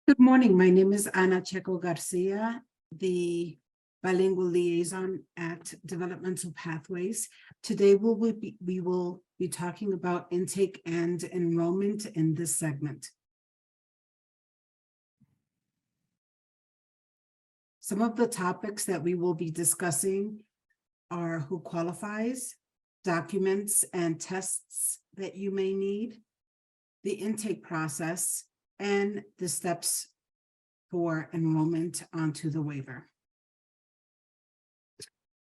Good morning. My name is Ana Checo Garcia, the bilingual liaison at Developmental Pathways. Today we will be talking about intake and enrollment in this segment. Some of the topics that we will be discussing are who qualifies, documents and tests that you may need, the intake process, and the steps for enrollment onto the waiver.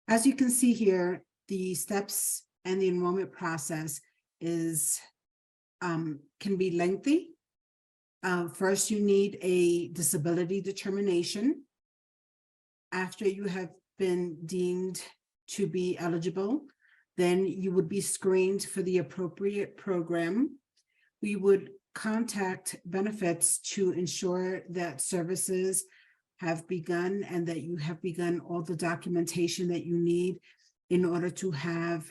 As you can see here, the steps and the enrollment process is can be lengthy. First, you need a disability determination. After you have been deemed to be eligible, then you would be screened for the appropriate program. We would contact benefits to ensure that services have begun and that you have begun all the documentation that you need in order to have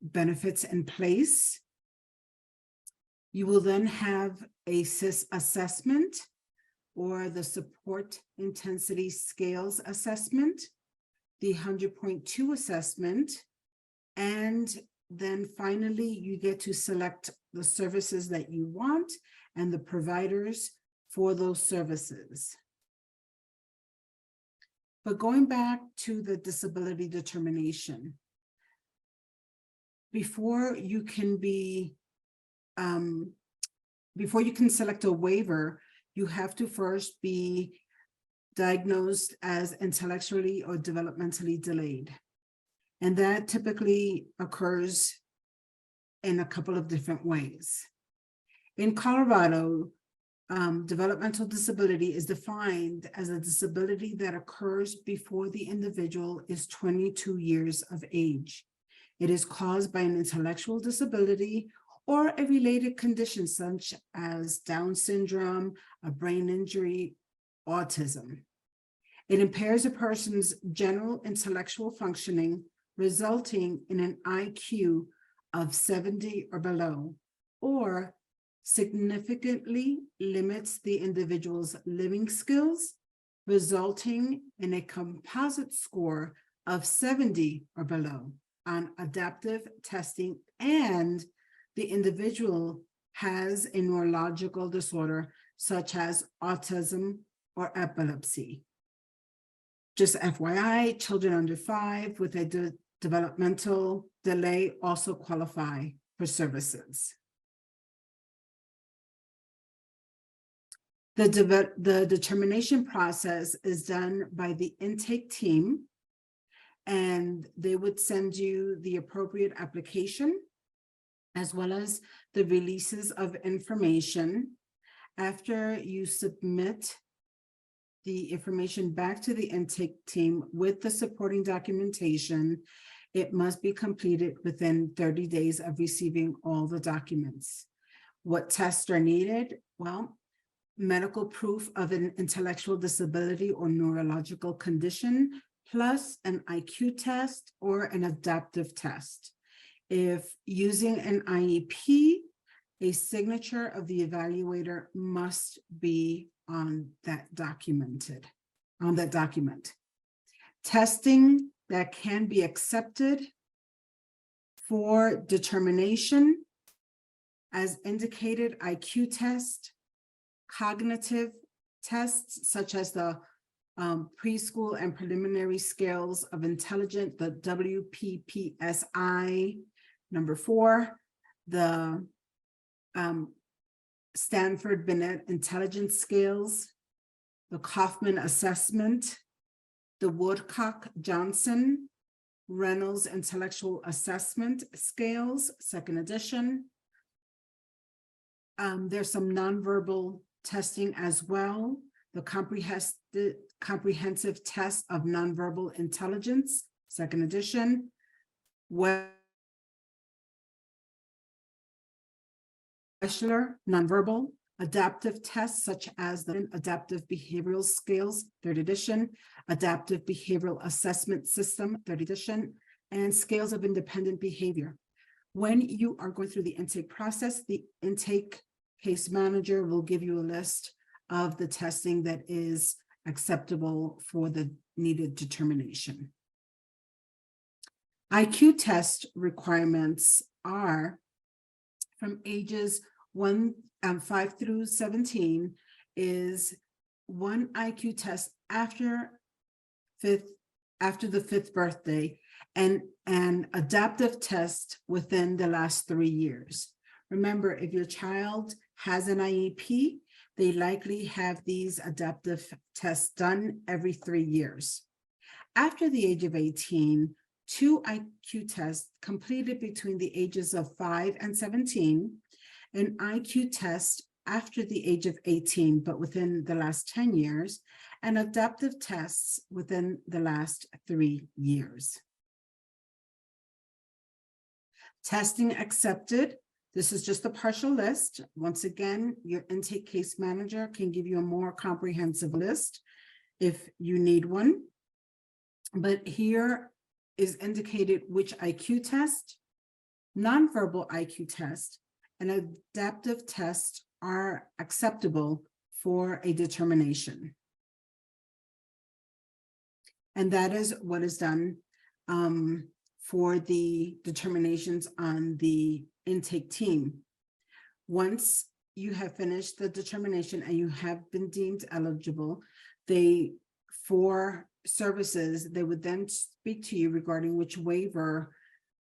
benefits in place. You will then have a SIS assessment, or the support intensity scales assessment, the 100.2 assessment, and then finally you get to select the services that you want and the providers for those services. But going back to the disability determination, before you can select a waiver, you have to first be diagnosed as intellectually or developmentally delayed. And that typically occurs in a couple of different ways. In Colorado, developmental disability is defined as a disability that occurs before the individual is 22 years of age. It is caused by an intellectual disability or a related condition such as Down syndrome, a brain injury, autism. It impairs a person's general intellectual functioning, resulting in an IQ of 70 or below, or significantly limits the individual's living skills, resulting in a composite score of 70 or below on adaptive testing, and the individual has a neurological disorder such as autism or epilepsy. Just FYI, children under 5 with a developmental delay also qualify for services. The determination process is done by the intake team, and they would send you the appropriate application as well as the releases of information. After you submit the information back to the intake team with the supporting documentation, it must be completed within 30 days of receiving all the documents. What tests are needed? Well, medical proof of an intellectual disability or neurological condition, plus an IQ test or an adaptive test. If using an IEP, a signature of the evaluator must be on that document. Testing that can be accepted for determination, as indicated: IQ test, cognitive tests such as the preschool and preliminary scales of intelligence, the WPPSI, number 4, the Stanford Binet Intelligence Scales, the Kaufman Assessment, the Woodcock-Johnson Reynolds Intellectual Assessment Scales, 2nd edition. There's some nonverbal testing as well. The Comprehensive Test of Nonverbal Intelligence, 2nd edition. Nonverbal adaptive tests such as the Adaptive Behavioral Scales, 3rd edition, Adaptive Behavioral Assessment System, 3rd edition, and Scales of Independent Behavior. When you are going through the intake process, the intake case manager will give you a list of the testing that is acceptable for the needed determination. IQ test requirements are from ages 5 through 17 is one IQ test after the 5th birthday, and an adaptive test within the last 3 years. Remember, if your child has an IEP, they likely have these adaptive tests done every 3 years. After the age of 18, 2 IQ tests completed between the ages of 5 and 17, an IQ test after the age of 18, but within the last 10 years, and adaptive tests within the last 3 years. Testing accepted. This is just a partial list. Once again, your intake case manager can give you a more comprehensive list if you need one. But here is indicated which IQ test, nonverbal IQ test, and adaptive test are acceptable for a determination. And that is what is done for the determinations on the intake team. Once you have finished the determination and you have been deemed eligible, for services, they would then speak to you regarding which waiver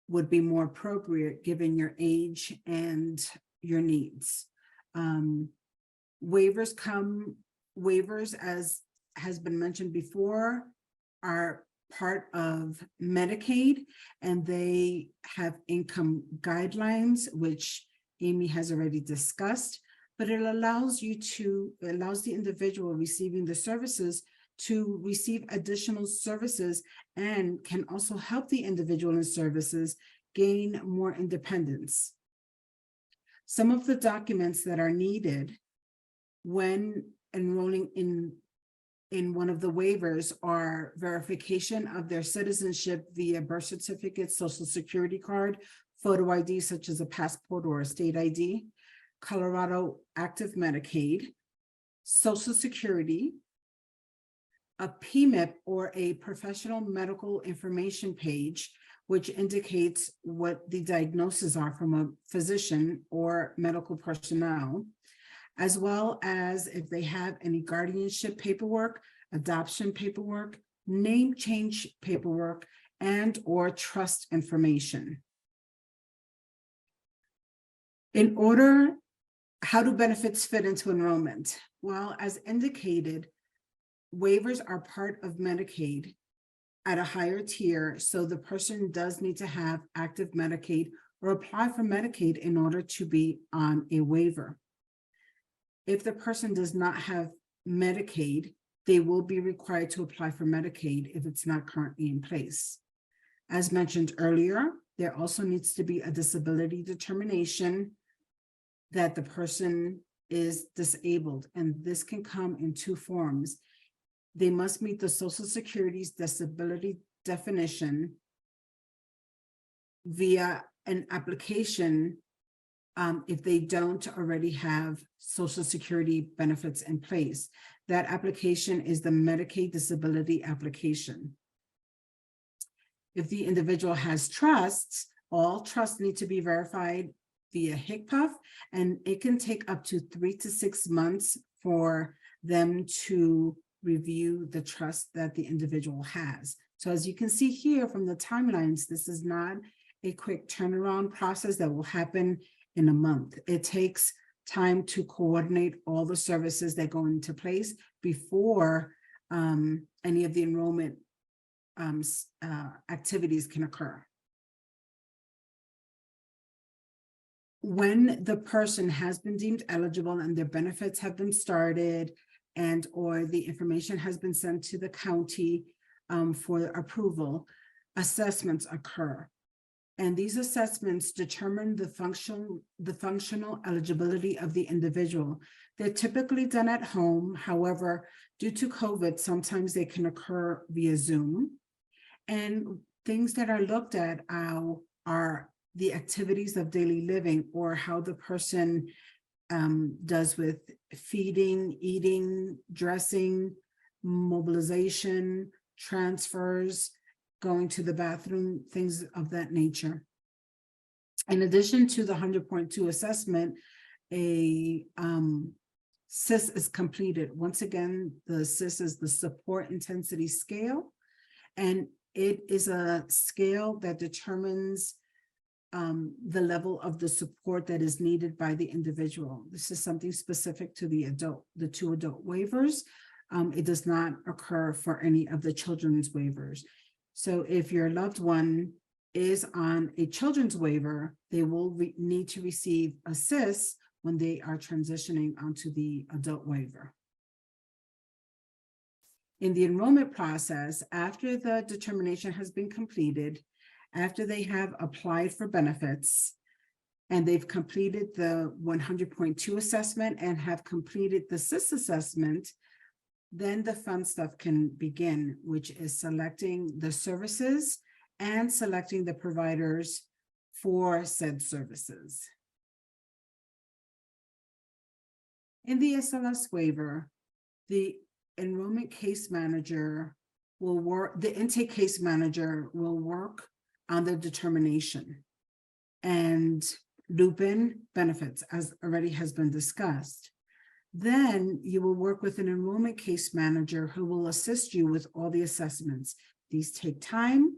would be more appropriate given your age and your needs. Waivers, as has been mentioned before, are part of Medicaid, and they have income guidelines, which Amy has already discussed, but it allows the individual receiving the services to receive additional services, and can also help the individual in services gain more independence. Some of the documents that are needed when enrolling in one of the waivers are verification of their citizenship via birth certificate, social security card, photo ID such as a passport or a state ID, Colorado active Medicaid, social security, a PMIP or a professional medical information page, which indicates what the diagnoses are from a physician or medical personnel, as well as if they have any guardianship paperwork, adoption paperwork, name change paperwork, and or trust information. How do benefits fit into enrollment? Well, as indicated, waivers are part of Medicaid at a higher tier, so the person does need to have active Medicaid or apply for Medicaid in order to be on a waiver. If the person does not have Medicaid, they will be required to apply for Medicaid if it's not currently in place. As mentioned earlier, there also needs to be a disability determination that the person is disabled, and this can come in 2 forms. They must meet the Social Security's disability definition via an application if they don't already have Social Security benefits in place. That application is the Medicaid disability application. If the individual has trusts, all trusts need to be verified via HCPF, and it can take up to 3 to 6 months for them to review the trust that the individual has. So as you can see here from the timelines, this is not a quick turnaround process that will happen in a month. It takes time to coordinate all the services that go into place before any of the enrollment activities can occur. When the person has been deemed eligible and their benefits have been started and or the information has been sent to the county for approval, assessments occur. And these assessments determine the functional eligibility of the individual. They're typically done at home. However, due to COVID, sometimes they can occur via Zoom. And things that are looked at are the activities of daily living, or how the person does with feeding, eating, dressing, mobilization, transfers, going to the bathroom, things of that nature. In addition to the 100.2 assessment, a SIS is completed. Once again, the SIS is the support intensity scale, and it is a scale that determines the level of the support that is needed by the individual. This is something specific to the two adult waivers. It does not occur for any of the children's waivers. So if your loved one is on a children's waiver, they will need to receive a SIS when they are transitioning onto the adult waiver. In the enrollment process, after the determination has been completed, after they have applied for benefits, and they've completed the 100.2 assessment and have completed the SIS assessment, then the fun stuff can begin, which is selecting the services and selecting the providers for said services. In the SLS waiver, the enrollment case manager will work, the intake case manager will work on the determination and loop in benefits, as already has been discussed. Then you will work with an enrollment case manager who will assist you with all the assessments. These take time.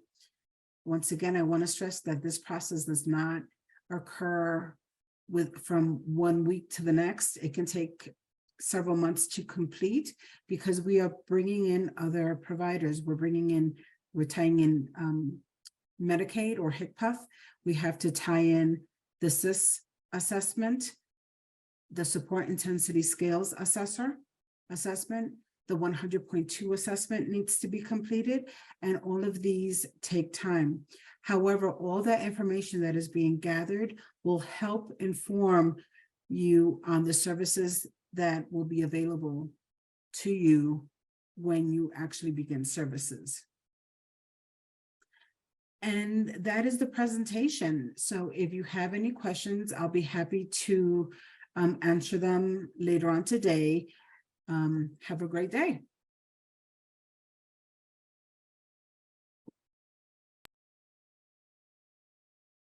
Once again, I want to stress that this process does not occur from 1 week to the next. It can take several months to complete because we are bringing in other providers. We're tying in Medicaid or HCPF. We have to tie in the SIS assessment, the support intensity scales assessment, the 100.2 assessment needs to be completed, and all of these take time. However, all that information that is being gathered will help inform you on the services that will be available to you when you actually begin services. And that is the presentation. So if you have any questions, I'll be happy to answer them later on today. Have a great day.